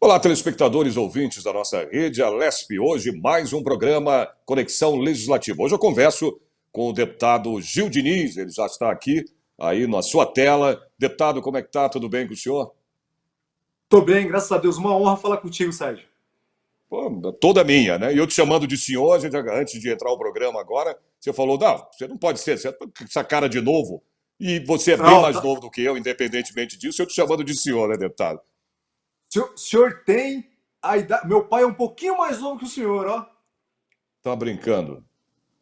Olá, telespectadores ouvintes da nossa rede Alesp. Hoje, mais um programa Conexão Legislativa. Hoje eu converso com o deputado Gil Diniz, ele já está aqui, aí na sua tela. Deputado, como é que está? Tudo bem com o senhor? Tô bem, graças a Deus. Uma honra falar contigo, Sérgio. Pô, toda minha, né? E eu te chamando de senhor, antes de entrar o programa agora, você falou, não, você não pode ser, você tá com essa cara de novo. E você é bem Não, mais tá. novo do que eu, independentemente disso, eu te chamando de senhor, né, deputado? O senhor tem a idade. Meu pai é um pouquinho mais novo que o senhor, ó. Tá brincando?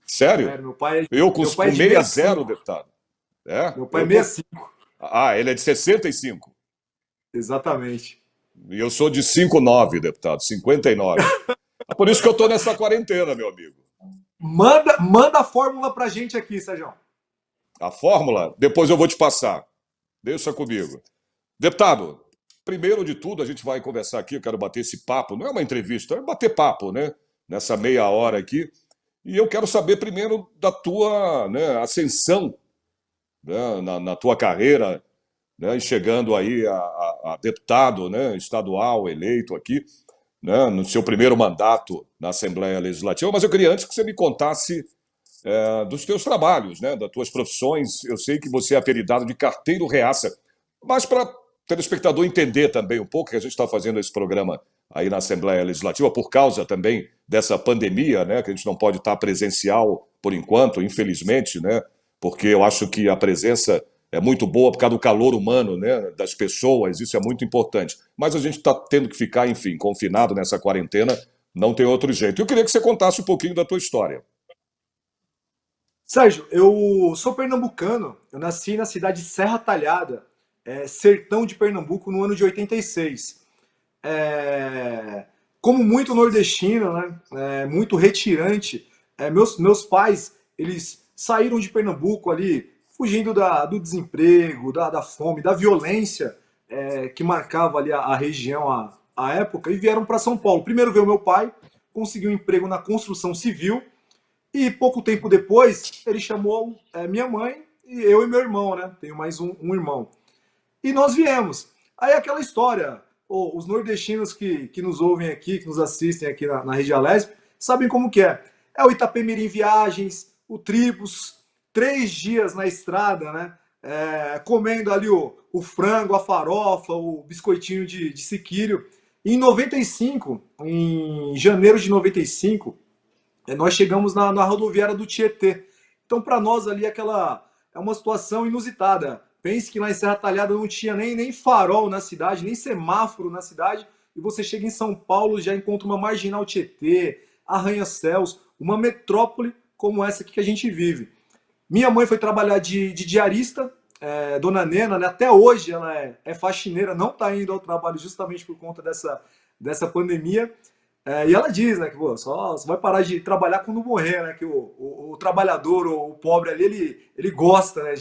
Sério? Sério, meu pai é, Eu com, meu pai é com de 60, 65. deputado. É, Meu pai é eu tô. 65. Ah, ele é de 65. Exatamente. E eu sou de 59, deputado, 59. É por isso que eu tô nessa quarentena, meu amigo. Manda a fórmula pra gente aqui, Sérgio. A fórmula, depois eu vou te passar. Deixa comigo. Deputado, primeiro de tudo, a gente vai conversar aqui, eu quero bater esse papo. Não é uma entrevista, é bater papo, né? Nessa meia hora aqui. E eu quero saber primeiro da tua, né, ascensão, né, na tua carreira, né, e chegando aí a deputado, né, estadual eleito aqui, né, no seu primeiro mandato na Assembleia Legislativa, mas eu queria antes que você me contasse dos teus trabalhos, né, das tuas profissões. Eu sei que você é apelidado de carteiro reaça, mas para o telespectador entender também um pouco que a gente está fazendo esse programa aí na Assembleia Legislativa por causa também dessa pandemia, né, que a gente não pode estar presencial por enquanto, infelizmente, né, porque eu acho que a presença é muito boa por causa do calor humano, né, das pessoas, isso é muito importante. Mas a gente está tendo que ficar, enfim, confinado nessa quarentena, não tem outro jeito. Eu queria que você contasse um pouquinho da tua história. Sérgio, eu sou pernambucano. Eu nasci na cidade de Serra Talhada, sertão de Pernambuco, no ano de 86. É, como muito nordestino, né, muito retirante, meus pais, eles saíram de Pernambuco ali, fugindo do desemprego, da fome, da violência que marcava ali a região à época, e vieram para São Paulo. Primeiro veio meu pai, conseguiu um emprego na construção civil, e pouco tempo depois ele chamou minha mãe, e eu e meu irmão, né? Tenho mais um irmão. E nós viemos. Aí aquela história, os nordestinos que nos ouvem aqui, que nos assistem aqui na Rede Alesp, sabem como que é. É o Itapemirim Viagens, o Tribus, 3 dias na estrada, né? Comendo ali o frango, a farofa, o biscoitinho de siquírio. E em 95, em janeiro de 95, nós chegamos na rodoviária do Tietê. Então, para nós ali, aquela é uma situação inusitada. Pense que lá em Serra Talhada não tinha nem farol na cidade, nem semáforo na cidade, e você chega em São Paulo já encontra uma marginal Tietê, arranha-céus, uma metrópole como essa aqui que a gente vive. Minha mãe foi trabalhar de diarista, Dona Nena, né? Até hoje ela é faxineira, não está indo ao trabalho justamente por conta dessa pandemia. E ela diz, né, que pô, só vai parar de trabalhar quando morrer, né? Que o trabalhador, o pobre ali, ele gosta, né,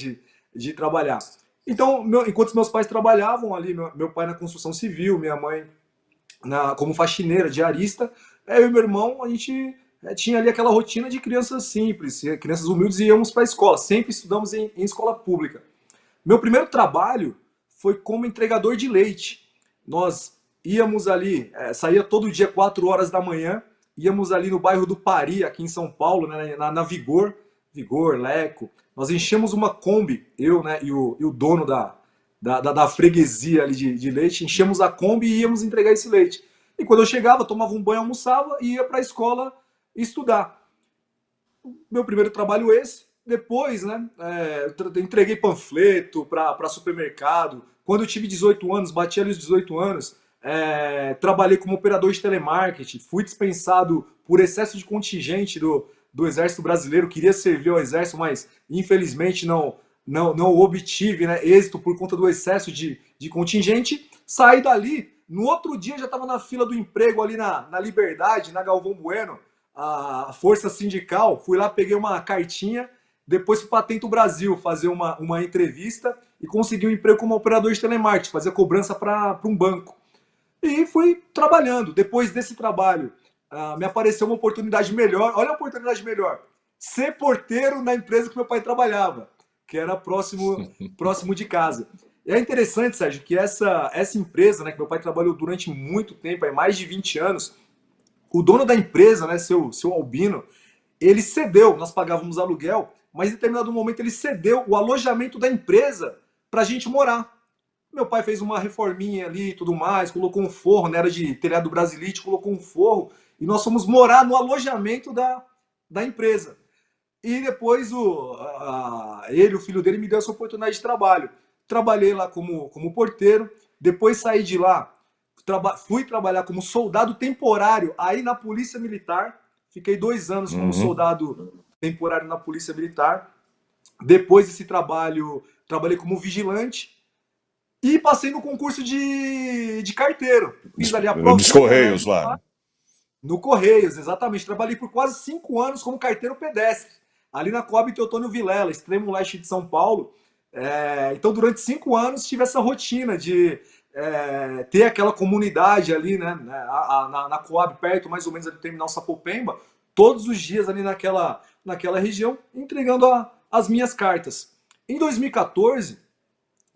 de trabalhar. Então, enquanto meus pais trabalhavam ali, meu pai na construção civil, minha mãe como faxineira, diarista, eu e meu irmão, a gente tinha ali aquela rotina de crianças simples, crianças humildes, e íamos para a escola. Sempre estudamos em escola pública. Meu primeiro trabalho foi como entregador de leite. Nós íamos ali, saía todo dia 4 horas da manhã, íamos ali no bairro do Pari, aqui em São Paulo, né, na Vigor, Leco. Nós enchemos uma Kombi, eu, né, e o dono da freguesia ali de leite, enchemos a Kombi e íamos entregar esse leite. E quando eu chegava, tomava um banho, almoçava e ia para a escola estudar. Meu primeiro trabalho esse. Depois, né, entreguei panfleto para supermercado. Quando eu tive 18 anos, bati ali os 18 anos, trabalhei como operador de telemarketing. Fui dispensado por excesso de contingente do Exército Brasileiro. Queria servir ao Exército, mas infelizmente não obtive, né, êxito por conta do excesso de contingente. Saí dali. No outro dia já estava na fila do emprego ali na Liberdade, na Galvão Bueno, a força sindical. Fui lá, peguei uma cartinha, depois fui para Atento Brasil fazer uma entrevista e consegui um emprego como operador de telemarketing, fazer cobrança para um banco. E fui trabalhando. Depois desse trabalho, me apareceu uma oportunidade melhor. Olha a oportunidade melhor. Ser porteiro na empresa que meu pai trabalhava, que era próximo de casa. E é interessante, Sérgio, que essa empresa, né, que meu pai trabalhou durante muito tempo, aí mais de 20 anos, o dono da empresa, né, seu Albino, ele cedeu, nós pagávamos aluguel, mas em determinado momento ele cedeu o alojamento da empresa para a gente morar. Meu pai fez uma reforminha ali e tudo mais, colocou um forro, né, era de telhado brasilite, colocou um forro, e nós fomos morar no alojamento da empresa. E depois ele, o filho dele, me deu essa oportunidade de trabalho. Trabalhei lá como porteiro, depois saí de lá, fui trabalhar como soldado temporário aí na Polícia Militar. Fiquei 2 anos como Uhum. soldado temporário na Polícia Militar. Depois desse trabalho, trabalhei como vigilante e passei no concurso de carteiro. Fiz ali a Dos provinha, né? Correios lá, né? No Correios, exatamente. Trabalhei por quase 5 anos como carteiro pedestre, ali na Coab Teotônio Vilela, extremo leste de São Paulo. Então, durante 5 anos, tive essa rotina de ter aquela comunidade ali, né, na Coab, perto mais ou menos ali do terminal Sapopemba, todos os dias ali naquela região, entregando as minhas cartas. Em 2014,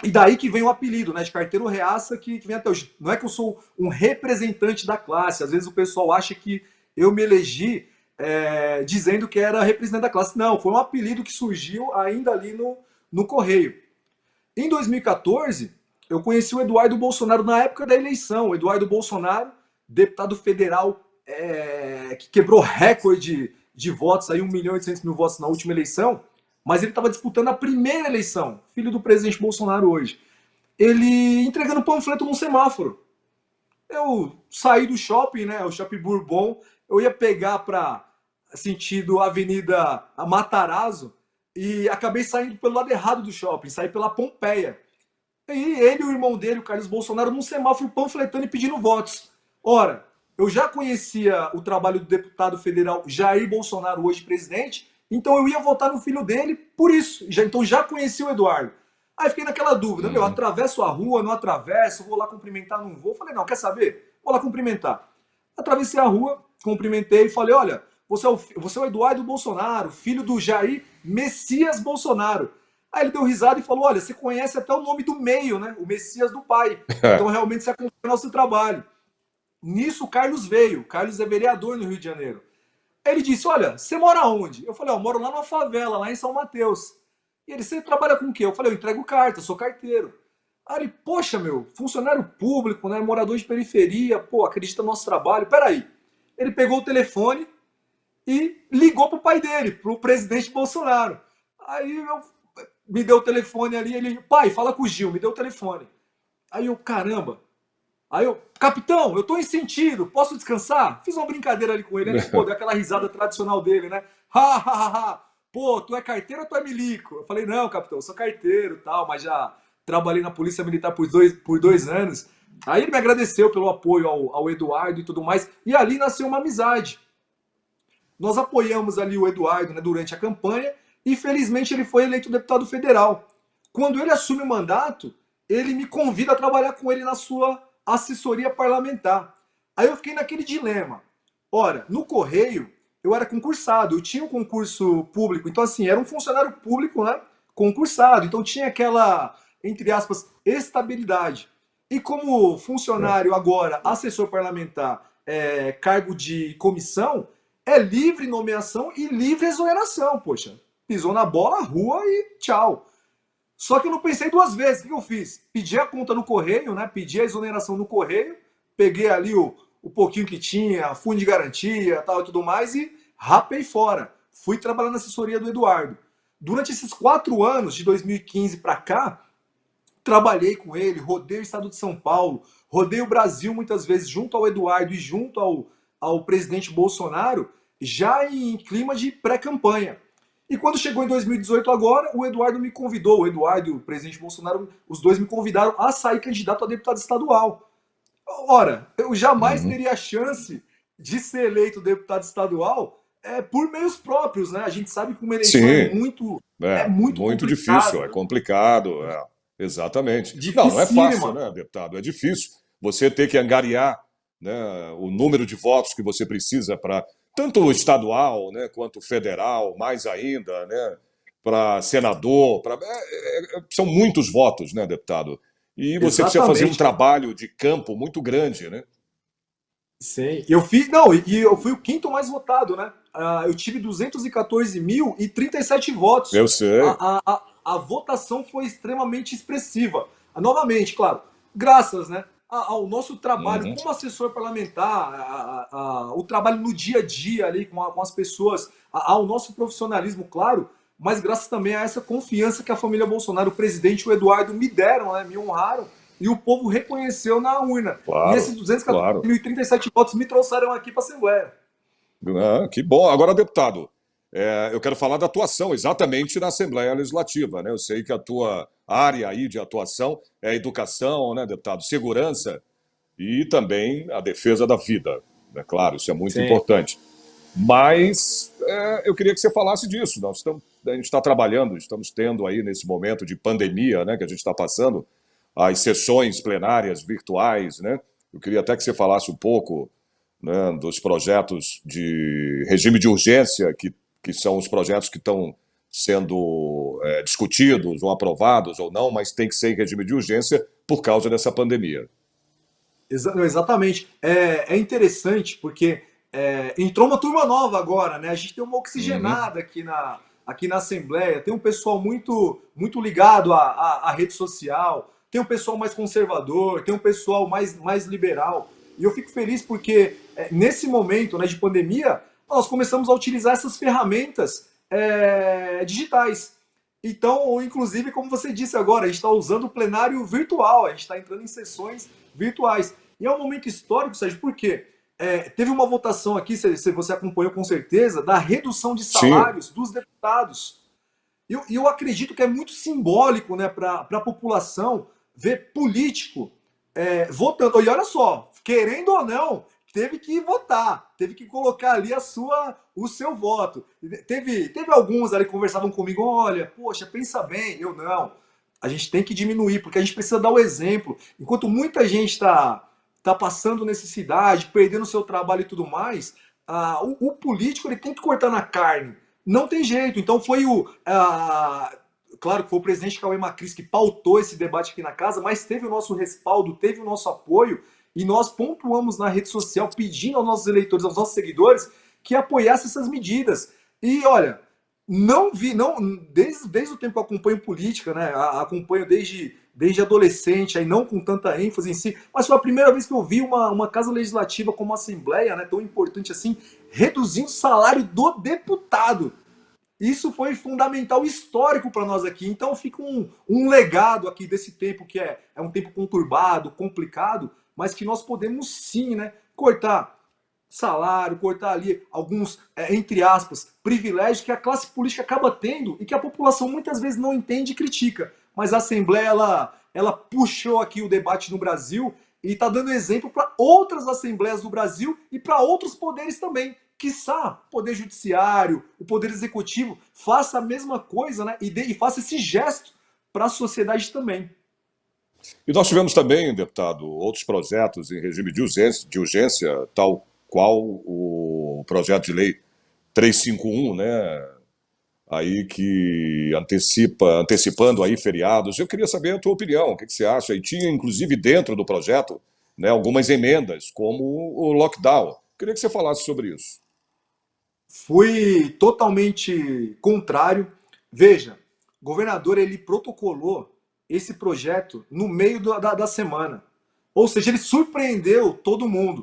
e daí que vem o apelido, né, de carteiro reaça, que vem até hoje. Não é que eu sou um representante da classe. Às vezes o pessoal acha que eu me elegi dizendo que era representante da classe. Não, foi um apelido que surgiu ainda ali no Correio. Em 2014, eu conheci o Eduardo Bolsonaro na época da eleição. O Eduardo Bolsonaro, deputado federal, que quebrou recorde de votos, aí 1.800.000 votos na última eleição, mas ele estava disputando a primeira eleição, filho do presidente Bolsonaro hoje. Ele entregando panfleto num semáforo. Eu saí do shopping, né, o Shopping Bourbon, eu ia pegar para sentido Avenida Matarazzo e acabei saindo pelo lado errado do shopping, saí pela Pompeia. E ele e o irmão dele, o Carlos Bolsonaro, num semáforo panfletando e pedindo votos. Ora, eu já conhecia o trabalho do deputado federal Jair Bolsonaro, hoje presidente, então eu ia votar no filho dele por isso. Então já conhecia o Eduardo. Aí fiquei naquela dúvida, meu, Uhum. atravesso a rua, não atravesso, vou lá cumprimentar, não vou. Falei, não, quer saber? Vou lá cumprimentar. Atravessei a rua, cumprimentei e falei, olha, você é o Eduardo Bolsonaro, filho do Jair Messias Bolsonaro. Aí ele deu risada e falou, olha, você conhece até o nome do meio, né? O Messias do pai. Então realmente você acompanha o nosso trabalho. Nisso o Carlos veio. O Carlos é vereador no Rio de Janeiro. Ele disse, olha, você mora onde? Eu falei, eu moro lá numa favela, lá em São Mateus. E ele, você trabalha com o quê? Eu falei, eu entrego carta, sou carteiro. Aí ele, poxa, meu, funcionário público, né, morador de periferia, pô, acredita no nosso trabalho. Peraí. Ele pegou o telefone e ligou pro pai dele, pro presidente Bolsonaro. Aí eu, me deu o telefone ali, ele, pai, fala com o Gil, me deu o telefone. Aí eu, caramba. Aí eu, capitão, eu tô em sentido, posso descansar? Fiz uma brincadeira ali com ele, ele, pô, deu aquela risada tradicional dele, né? Ha, ha, ha, ha. Pô, tu é carteiro ou tu é milico? Eu falei, não, capitão, eu sou carteiro e tal, mas já trabalhei na Polícia Militar por dois anos. Aí ele me agradeceu pelo apoio ao Eduardo e tudo mais, e ali nasceu uma amizade. Nós apoiamos ali o Eduardo, né, durante a campanha e felizmente ele foi eleito deputado federal. Quando ele assume o mandato, ele me convida a trabalhar com ele na sua assessoria parlamentar. Aí eu fiquei naquele dilema. Ora, no Correio, eu era concursado, eu tinha um concurso público, então assim, era um funcionário público, né, concursado, então tinha aquela, entre aspas, estabilidade. E como É. funcionário agora, assessor parlamentar, cargo de comissão, é livre nomeação e livre exoneração, poxa. Pisou na bola, rua e tchau. Só que eu não pensei duas vezes. O que eu fiz? Pedi a conta no correio, né? Pedi a exoneração no correio, peguei ali o pouquinho que tinha, fundo de garantia tal e tudo mais, e rapei fora. Fui trabalhar na assessoria do Eduardo. Durante esses 4 anos, de 2015 para cá, trabalhei com ele, rodei o estado de São Paulo, rodei o Brasil muitas vezes junto ao Eduardo e junto ao presidente Bolsonaro, já em clima de pré-campanha. E quando chegou em 2018 agora, o Eduardo me convidou, o Eduardo e o presidente Bolsonaro, os dois me convidaram a sair candidato a deputado estadual. Ora, eu jamais Uhum. teria a chance de ser eleito deputado estadual por meios próprios, né? A gente sabe que uma eleição é Sim, muito, é muito muito difícil, complicado, é né? complicado, exatamente. Não, não é fácil, Dificílima. né, deputado? É difícil você ter que angariar, né, o número de votos que você precisa para tanto o estadual, né, quanto o federal, mais ainda, né? para senador, são muitos votos, né, deputado? E você precisa fazer um Exatamente. trabalho de campo muito grande, né? Sim. Eu fiz, não, e eu fui o quinto mais votado, né? Eu tive 214.037 votos. Eu sei. A votação foi extremamente expressiva. Novamente, claro, graças, né, ao nosso trabalho Uhum. como assessor parlamentar, o trabalho no dia a dia ali com as pessoas, ao nosso profissionalismo, claro, mas graças também a essa confiança que a família Bolsonaro, o presidente e o Eduardo me deram, né, me honraram, e o povo reconheceu na urna. E esses Claro, claro. 214.037 votos me trouxeram aqui para a Assembleia. Ah, que bom. Agora, deputado, eu quero falar da atuação exatamente na Assembleia Legislativa, né? Eu sei que a tua área aí de atuação é a educação, né, deputado? Segurança e também a defesa da vida. É claro, isso é muito Sim. importante. Mas eu queria que você falasse disso. A gente está trabalhando, estamos tendo aí nesse momento de pandemia, né, que a gente está passando, as sessões plenárias virtuais, né? Eu queria até que você falasse um pouco, né, dos projetos de regime de urgência, que são os projetos que estão sendo discutidos ou aprovados ou não, mas tem que ser em regime de urgência por causa dessa pandemia. Não, exatamente. É interessante porque entrou uma turma nova agora, né? A gente tem uma Uhum. oxigenada aqui na Assembleia. Tem um pessoal muito ligado à rede social, tem um pessoal mais conservador, tem um pessoal mais liberal. E eu fico feliz porque nesse momento, né, de pandemia, nós começamos a utilizar essas ferramentas digitais. Então, ou inclusive, como você disse agora, a gente está usando o plenário virtual, a gente está entrando em sessões virtuais. E é um momento histórico, Sérgio, por quê? Teve uma votação aqui, se você acompanhou com certeza, da redução de Sim. salários dos deputados. E eu acredito que é muito simbólico, né, para a população ver político votando. E olha só, querendo ou não, teve que votar, teve que colocar ali o seu voto. Teve alguns ali que conversavam comigo, olha, poxa, pensa bem, eu não. A gente tem que diminuir, porque a gente precisa dar o exemplo. Enquanto muita gente tá passando necessidade, perdendo o seu trabalho e tudo mais, o político ele tem que cortar na carne. Não tem jeito. Então foi claro que foi o presidente Cauê Macris que pautou esse debate aqui na casa, mas teve o nosso respaldo, teve o nosso apoio, e nós pontuamos na rede social pedindo aos nossos eleitores, aos nossos seguidores, que apoiassem essas medidas. E olha, não vi, não, desde o tempo que eu acompanho política, né? Acompanho desde adolescente, aí não com tanta ênfase em si, mas foi a primeira vez que eu vi uma casa legislativa como a Assembleia, né, tão importante assim, reduzindo o salário do deputado. Isso foi fundamental, histórico para nós aqui. Então fica um legado aqui desse tempo que é um tempo conturbado, complicado, mas que nós podemos sim, né, cortar salário, cortar ali alguns, entre aspas, privilégios que a classe política acaba tendo e que a população muitas vezes não entende e critica. Mas a Assembleia, ela puxou aqui o debate no Brasil e está dando exemplo para outras assembleias do Brasil e para outros poderes também. Quiçá o Poder Judiciário, o Poder Executivo, faça a mesma coisa, né? E faça esse gesto para a sociedade também. E nós tivemos também, deputado, outros projetos em regime de urgência, tal qual o projeto de lei 351, né? Aí que antecipando aí feriados. Eu queria saber a tua opinião, o que você acha? E tinha, inclusive, dentro do projeto, né, algumas emendas, como o lockdown. Queria que você falasse sobre isso. Fui totalmente contrário. Veja, o governador ele protocolou esse projeto no meio da semana. Ou seja, ele surpreendeu todo mundo.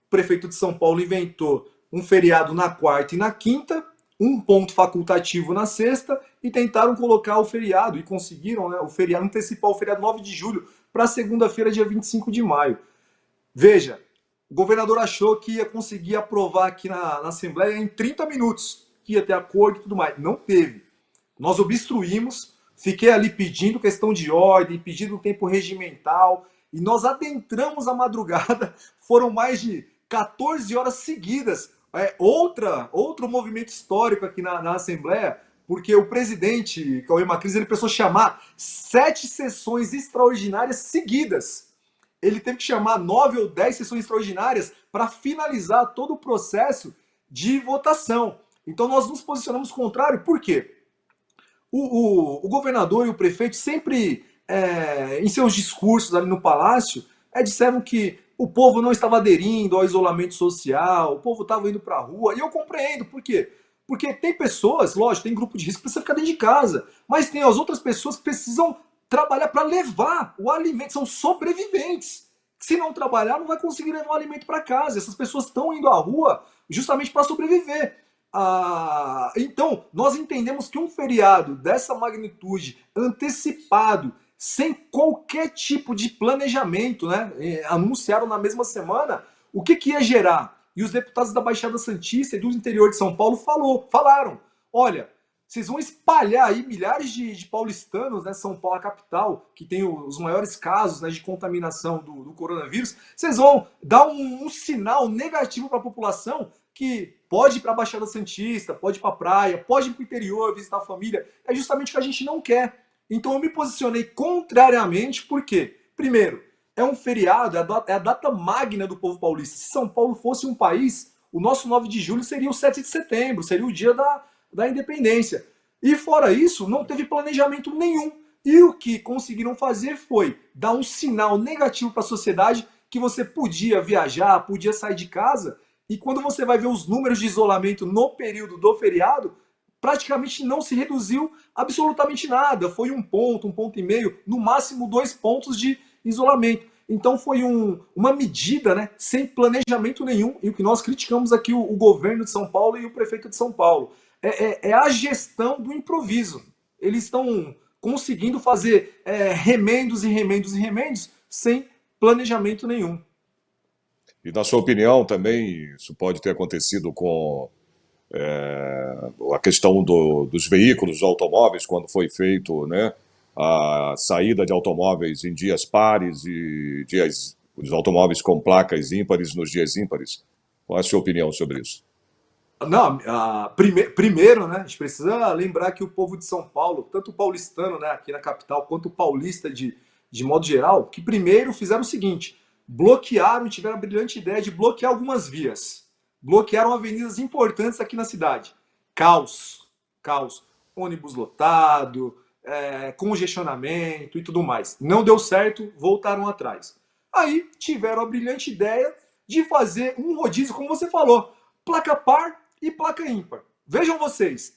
O prefeito de São Paulo inventou um feriado na quarta e na quinta, um ponto facultativo na sexta, e tentaram colocar o feriado, e conseguiram, né, o feriado, antecipar o feriado 9 de julho para segunda-feira, dia 25 de maio. Veja, o governador achou que ia conseguir aprovar aqui na Assembleia em 30 minutos, que ia ter acordo e tudo mais. Não teve. Nós obstruímos, fiquei ali pedindo questão de ordem, pedindo tempo regimental, e nós adentramos a madrugada, foram mais de 14 horas seguidas. Outro movimento histórico aqui na Assembleia, porque o presidente Cauê Macris ele precisou chamar 7 sessões extraordinárias seguidas. Ele teve que chamar 9 ou 10 sessões extraordinárias para finalizar todo o processo de votação. Então nós nos posicionamos contrário, por quê? O governador e o prefeito sempre, em seus discursos ali no palácio, disseram que o povo não estava aderindo ao isolamento social, o povo estava indo para a rua, e eu compreendo, por quê? Porque tem pessoas, lógico, tem grupo de risco que precisa ficar dentro de casa, mas tem as outras pessoas que precisam trabalhar para levar o alimento, são sobreviventes. Se não trabalhar, não vai conseguir levar o alimento para casa. Essas pessoas estão indo à rua justamente para sobreviver. Então, nós entendemos que um feriado dessa magnitude, antecipado, sem qualquer tipo de planejamento, né, anunciaram na mesma semana, o que ia gerar? E os deputados da Baixada Santista e do interior de São Paulo falaram, olha, vocês vão espalhar aí milhares de paulistanos, né, São Paulo, a capital, que tem os maiores casos, né, de contaminação do coronavírus, vocês vão dar um sinal negativo para a população que pode ir para a Baixada Santista, pode ir para a praia, pode ir para o interior, visitar a família. É justamente o que a gente não quer. Então eu me posicionei contrariamente, porque, primeiro, é um feriado, é a data magna do povo paulista. Se São Paulo fosse um país, o nosso 9 de julho seria o 7 de setembro, seria o dia da independência. E fora isso, não teve planejamento nenhum. E o que conseguiram fazer foi dar um sinal negativo para a sociedade que você podia viajar, podia sair de casa, e quando você vai ver os números de isolamento no período do feriado, praticamente não se reduziu absolutamente nada. Foi um ponto e meio, no máximo 2 pontos de isolamento. Então foi uma medida, né, sem planejamento nenhum, e o que nós criticamos aqui o governo de São Paulo e o prefeito de São Paulo. É a gestão do improviso. Eles estão conseguindo fazer remendos e remendos e remendos sem planejamento nenhum. E na sua opinião também isso pode ter acontecido com a questão dos veículos, dos automóveis, quando foi feito, né, a saída de automóveis em dias pares e os automóveis com placas ímpares nos dias ímpares. Qual é a sua opinião sobre isso? Não, primeiro, né, a gente precisa lembrar que o povo de São Paulo, tanto o paulistano, né, aqui na capital, quanto o paulista de modo geral, que primeiro fizeram o seguinte: bloquearam, tiveram a brilhante ideia de bloquear algumas vias. Bloquearam avenidas importantes aqui na cidade. Caos, caos. Ônibus lotado, congestionamento e tudo mais. Não deu certo, voltaram atrás. Aí tiveram a brilhante ideia de fazer um rodízio, como você falou, placa par e placa ímpar. Vejam vocês,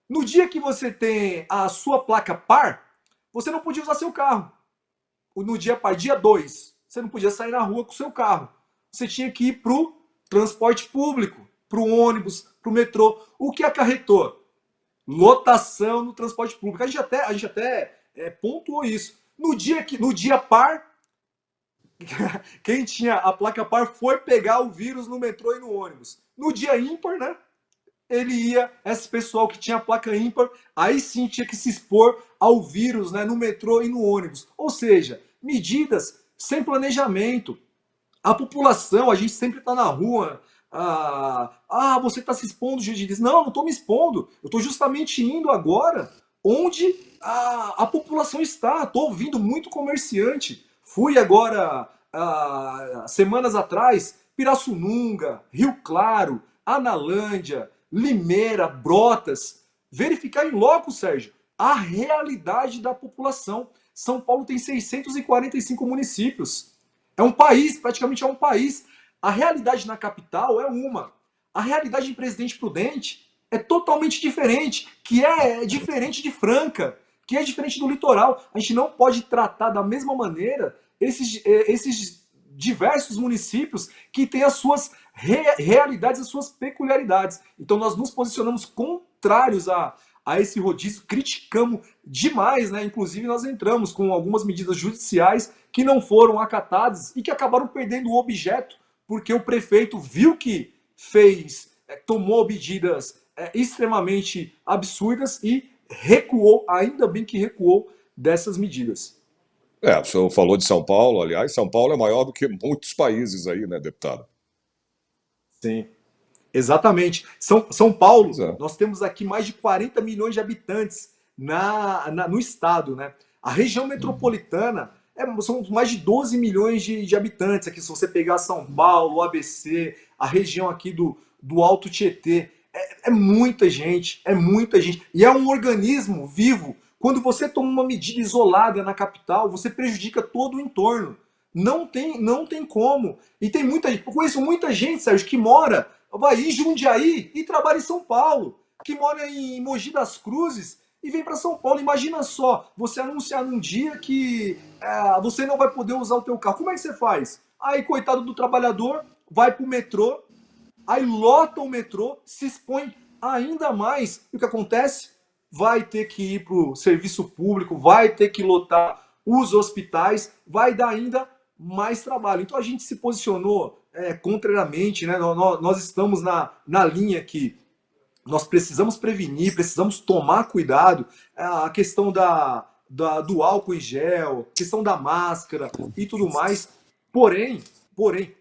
no dia que você tem a sua placa par, você não podia usar seu carro. No dia par, dia 2, você não podia sair na rua com o seu carro. Você tinha que ir para o transporte público, para o ônibus, para o metrô. O que acarretou? Lotação no transporte público. A gente até pontuou isso. No dia par, quem tinha a placa par foi pegar o vírus no metrô e no ônibus. No dia ímpar, né? Esse pessoal que tinha a placa ímpar, aí sim tinha que se expor ao vírus, né, no metrô e no ônibus. Ou seja, medidas sem planejamento. A população, a gente sempre está na rua. Você está se expondo, diz, não estou me expondo. Eu estou justamente indo agora onde a população está. Estou ouvindo muito comerciante. Fui agora, semanas atrás, Pirassununga, Rio Claro, Analândia, Limeira, Brotas. Verificar em loco, Sérgio, a realidade da população. São Paulo tem 645 municípios. É um país, praticamente é um país. A realidade na capital é uma. A realidade em Presidente Prudente é totalmente diferente, que é diferente de Franca, que é diferente do litoral. A gente não pode tratar da mesma maneira esses diversos municípios que têm as suas realidades, as suas peculiaridades. Então nós nos posicionamos contrários a esse rodízio, criticamos demais, né? Inclusive nós entramos com algumas medidas judiciais que não foram acatadas e que acabaram perdendo o objeto, porque o prefeito viu que tomou medidas extremamente absurdas e recuou, ainda bem que recuou dessas medidas. O senhor falou de São Paulo, aliás, São Paulo é maior do que muitos países aí, né, deputado? Sim. Exatamente. São Pois Paulo, é. nós temos aqui mais de 40 milhões de habitantes no estado, né? A região metropolitana são mais de 12 milhões de habitantes aqui. Se você pegar São Paulo, o ABC, a região aqui do Alto Tietê, É muita gente, é muita gente. E é um organismo vivo. Quando você toma uma medida isolada na capital, você prejudica todo o entorno. Não tem como. E tem muita gente, eu conheço muita gente, Sérgio, que mora, vai em Jundiaí e trabalha em São Paulo, que mora em Mogi das Cruzes e vem para São Paulo. Imagina só, você anunciar num dia que você não vai poder usar o teu carro. Como é que você faz? Aí, coitado do trabalhador, vai pro metrô, aí lota o metrô, se expõe ainda mais. E o que acontece? Vai ter que ir para o serviço público, vai ter que lotar os hospitais, vai dar ainda mais trabalho. Então a gente se posicionou contrariamente, né? Nós estamos na linha que nós precisamos prevenir, precisamos tomar cuidado. A questão do álcool em gel, questão da máscara e tudo mais. Porém,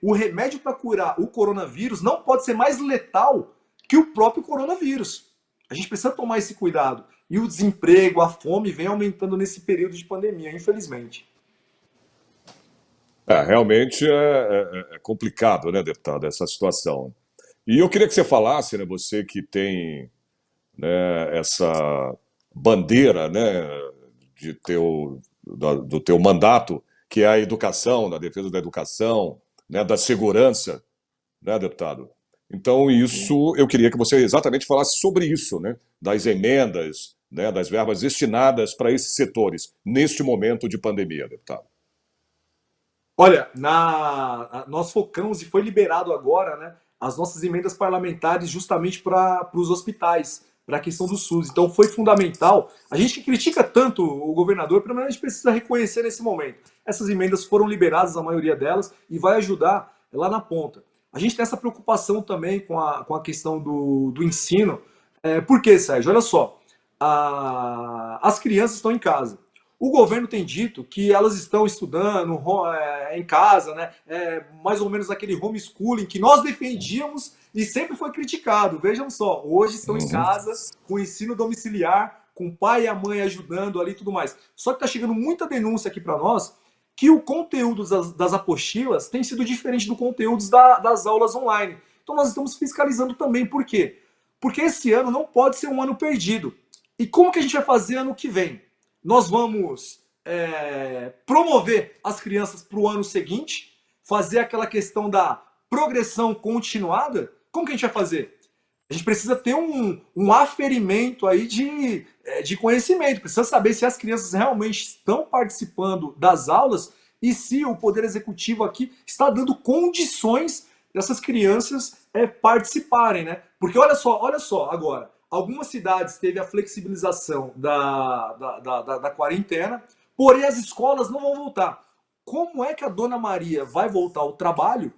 o remédio para curar o coronavírus não pode ser mais letal que o próprio coronavírus. A gente precisa tomar esse cuidado. E o desemprego, a fome vem aumentando nesse período de pandemia, infelizmente. Realmente é complicado, né, deputado, essa situação. E eu queria que você falasse, né, você que tem, né, essa bandeira, né, do teu mandato, que é a educação, da defesa da educação, né, da segurança, né, deputado? Então, Sim. isso, eu queria que você exatamente falasse sobre isso, né, das emendas, né, das verbas destinadas para esses setores, neste momento de pandemia, deputado. Olha, nós focamos e foi liberado agora, né, as nossas emendas parlamentares justamente para os hospitais, para a questão do SUS. Então foi fundamental. A gente que critica tanto o governador, pelo menos a gente precisa reconhecer nesse momento. Essas emendas foram liberadas, a maioria delas, e vai ajudar lá na ponta. A gente tem essa preocupação também com a questão do ensino. Por quê, Sérgio? Olha só, as crianças estão em casa. O governo tem dito que elas estão estudando em casa, né? Mais ou menos aquele homeschooling que nós defendíamos e sempre foi criticado. Vejam só, hoje estão em Uhum. casa com ensino domiciliar, com o pai e a mãe ajudando ali e tudo mais. Só que está chegando muita denúncia aqui para nós que o conteúdo das apostilas tem sido diferente do conteúdo das aulas online. Então nós estamos fiscalizando também. Por quê? Porque esse ano não pode ser um ano perdido. E como que a gente vai fazer ano que vem? Nós vamos promover as crianças para o ano seguinte, fazer aquela questão da progressão continuada. Como que a gente vai fazer? A gente precisa ter um aferimento aí de conhecimento, precisa saber se as crianças realmente estão participando das aulas e se o Poder Executivo aqui está dando condições dessas crianças participarem, né? Porque olha só agora, algumas cidades teve a flexibilização da quarentena, porém as escolas não vão voltar. Como é que a Dona Maria vai voltar ao trabalho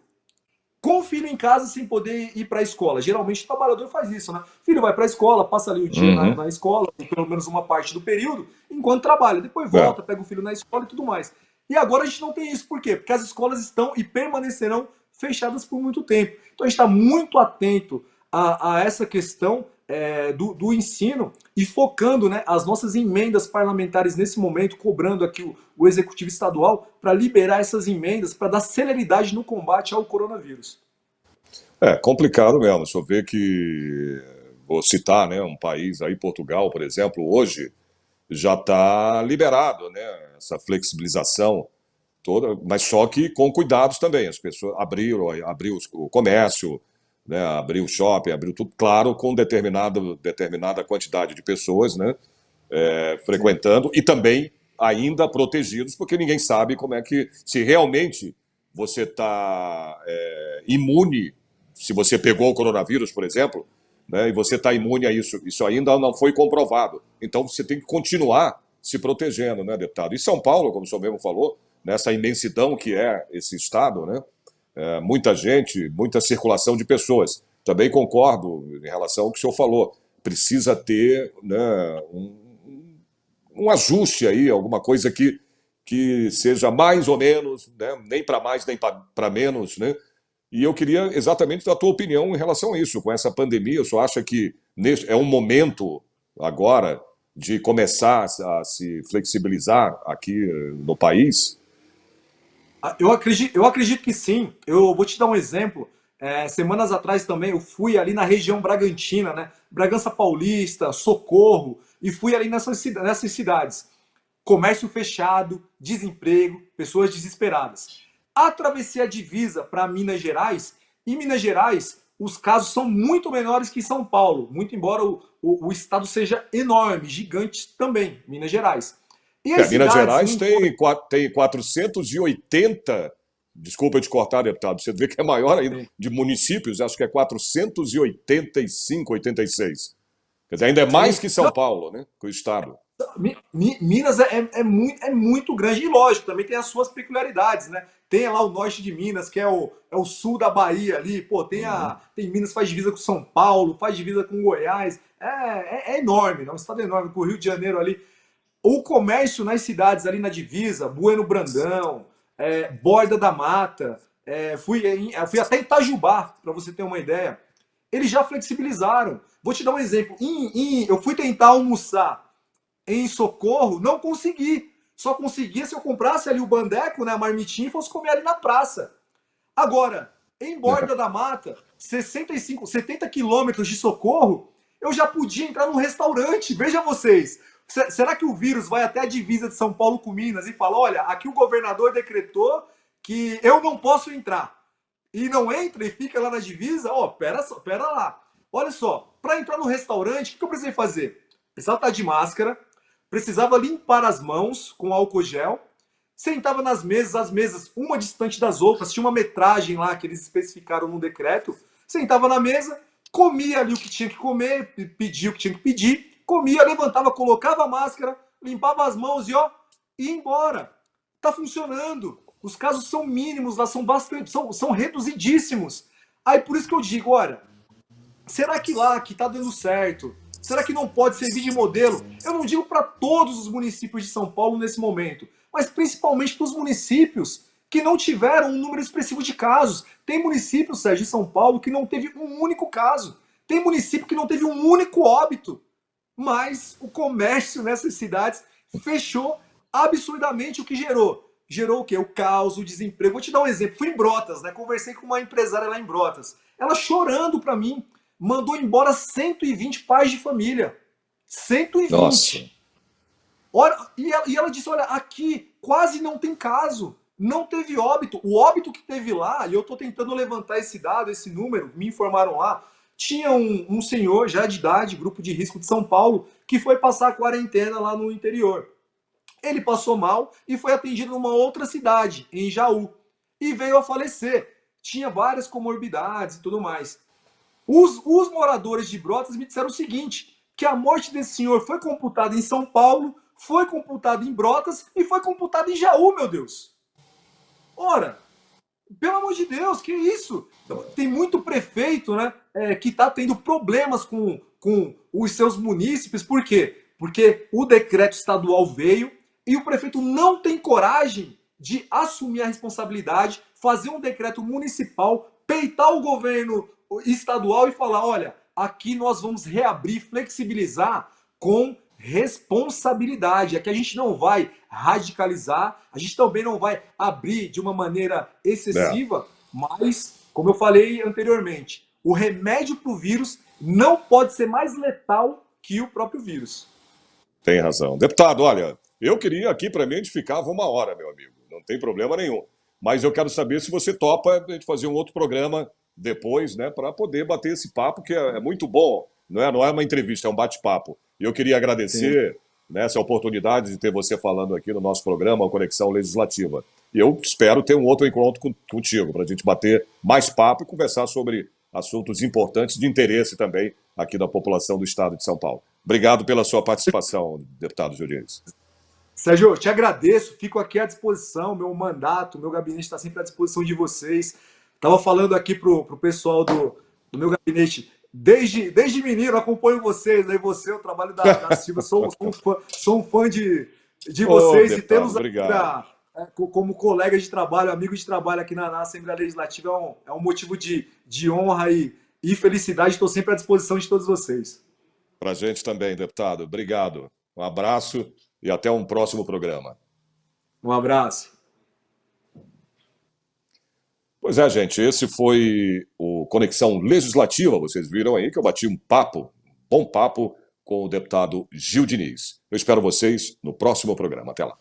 com o filho em casa sem poder ir para a escola? Geralmente o trabalhador faz isso, né? O filho vai para a escola, passa ali o dia Uhum. na escola, pelo menos uma parte do período, enquanto trabalha. Depois É. volta, pega o filho na escola e tudo mais. E agora a gente não tem isso. Por quê? Porque as escolas estão e permanecerão fechadas por muito tempo. Então a gente está muito atento a essa questão do ensino e focando, né, as nossas emendas parlamentares nesse momento, cobrando aqui o Executivo Estadual para liberar essas emendas, para dar celeridade no combate ao coronavírus. É complicado mesmo. Se eu ver que, vou citar, né, um país aí, Portugal, por exemplo, hoje já está liberado, né, essa flexibilização toda, mas só que com cuidados também. As pessoas abriu o comércio, né, abriu o shopping, abriu tudo, claro, com determinada quantidade de pessoas, né, Sim. frequentando e também ainda protegidos, porque ninguém sabe como é que, se realmente você está imune, se você pegou o coronavírus, por exemplo, né, e você está imune a isso, isso ainda não foi comprovado. Então você tem que continuar se protegendo, né, deputado? E São Paulo, como o senhor mesmo falou, nessa imensidão que é esse estado, né, muita gente, muita circulação de pessoas. Também concordo em relação ao que o senhor falou. Precisa ter, né, um ajuste aí, alguma coisa que seja mais ou menos, né, nem para mais nem para menos, né? E eu queria exatamente a tua opinião em relação a isso, com essa pandemia. O senhor acha que é um momento agora de começar a se flexibilizar aqui no país? Eu acredito que sim. Eu vou te dar um exemplo. Semanas atrás também eu fui ali na região Bragantina, né? Bragança Paulista, Socorro, e fui ali nessas cidades. Comércio fechado, desemprego, pessoas desesperadas. Atravessei a divisa para Minas Gerais. Em Minas Gerais, os casos são muito menores que em São Paulo, muito embora o estado seja enorme, gigante também, Minas Gerais. E as Minas cidades no Gerais entorno. tem 480, desculpa te cortar, deputado, você vê que é maior ainda, de municípios, acho que é 485, 86. Quer dizer, ainda é mais Sim. que São Paulo, né? Que o estado. Minas é muito grande e lógico, também tem as suas peculiaridades, né? Tem lá o norte de Minas, que é o sul da Bahia ali, pô, Uhum. tem Minas faz divisa com São Paulo, faz divisa com Goiás, é enorme, né? Um estado enorme, com o Rio de Janeiro ali. O comércio nas cidades ali na divisa, Bueno Brandão, Borda da Mata, fui até Itajubá, para você ter uma ideia. Eles já flexibilizaram. Vou te dar um exemplo. Eu fui tentar almoçar em Socorro, não consegui. Só conseguia se eu comprasse ali o bandeco, né, a marmitinha, e fosse comer ali na praça. Agora, em Borda da Mata, 65, 70 quilômetros de Socorro, eu já podia entrar num restaurante. Veja vocês. Será que o vírus vai até a divisa de São Paulo com Minas e fala: olha, aqui o governador decretou que eu não posso entrar? E não entra e fica lá na divisa? Ó, pera lá. Olha só, para entrar no restaurante, o que eu precisei fazer? Precisava estar de máscara, precisava limpar as mãos com álcool gel, sentava nas mesas, as mesas uma distante das outras, tinha uma metragem lá que eles especificaram no decreto, sentava na mesa, comia ali o que tinha que comer, pedia o que tinha que pedir, comia, levantava, colocava a máscara, limpava as mãos e ó, ia embora. Tá funcionando. Os casos são mínimos lá, são bastante, são reduzidíssimos. Aí por isso que eu digo, olha, será que lá que está dando certo? Será que não pode servir de modelo? Eu não digo para todos os municípios de São Paulo nesse momento, mas principalmente para os municípios que não tiveram um número expressivo de casos. Tem município, Sérgio, de São Paulo, que não teve um único caso. Tem município que não teve um único óbito. Mas o comércio nessas cidades fechou absurdamente, o que gerou. Gerou o quê? O caos, o desemprego. Vou te dar um exemplo. Fui em Brotas, né? Conversei com uma empresária lá em Brotas. Ela chorando para mim, mandou embora 120 pais de família. Nossa. 120. Ora, e ela disse: olha, aqui quase não tem caso. Não teve óbito. O óbito que teve lá, e eu estou tentando levantar esse dado, esse número, me informaram lá, tinha um senhor já de idade, grupo de risco de São Paulo, que foi passar a quarentena lá no interior. Ele passou mal e foi atendido numa outra cidade, em Jaú, e veio a falecer. Tinha várias comorbidades e tudo mais. Os moradores de Brotas me disseram o seguinte: que a morte desse senhor foi computada em São Paulo, foi computada em Brotas e foi computada em Jaú, meu Deus. Ora, pelo amor de Deus, que isso? Tem muito prefeito, né, que está tendo problemas com os seus munícipes. Por quê? Porque o decreto estadual veio e o prefeito não tem coragem de assumir a responsabilidade, fazer um decreto municipal, peitar o governo estadual e falar: olha, aqui nós vamos reabrir, flexibilizar com responsabilidade. Aqui a gente não vai radicalizar, a gente também não vai abrir de uma maneira É, excessiva, mas, como eu falei anteriormente, o remédio para o vírus não pode ser mais letal que o próprio vírus. tem razão. Deputado, olha, eu queria aqui para mim a gente ficava uma hora, meu amigo. Não tem problema nenhum. Mas eu quero saber se você topa a gente fazer um outro programa depois, né, para poder bater esse papo que é muito bom. Não é uma entrevista, é um bate-papo. E eu queria Sim. agradecer, né, essa oportunidade de ter você falando aqui no nosso programa, o Conexão Legislativa. E eu espero ter um outro encontro contigo, para a gente bater mais papo e conversar sobre assuntos importantes de interesse também aqui da população do estado de São Paulo. Obrigado pela sua participação, deputado Jordires. Sérgio, eu te agradeço, fico aqui à disposição, meu mandato, meu gabinete está sempre à disposição de vocês. Estava falando aqui pro pessoal do meu gabinete, desde menino, acompanho vocês, aí você, o trabalho da Silva, sou um fã de Ô, vocês e deputado, tê-los aqui obrigado. como colega de trabalho, amigo de trabalho aqui na Assembleia Legislativa é um motivo de honra e felicidade. Estou sempre à disposição de todos vocês. Para a gente também, deputado. Obrigado. Um abraço e até um próximo programa. Um abraço. Pois é, gente, esse foi o Conexão Legislativa. Vocês viram aí que eu bati um papo, bom papo, com o deputado Gil Diniz. Eu espero vocês no próximo programa. Até lá.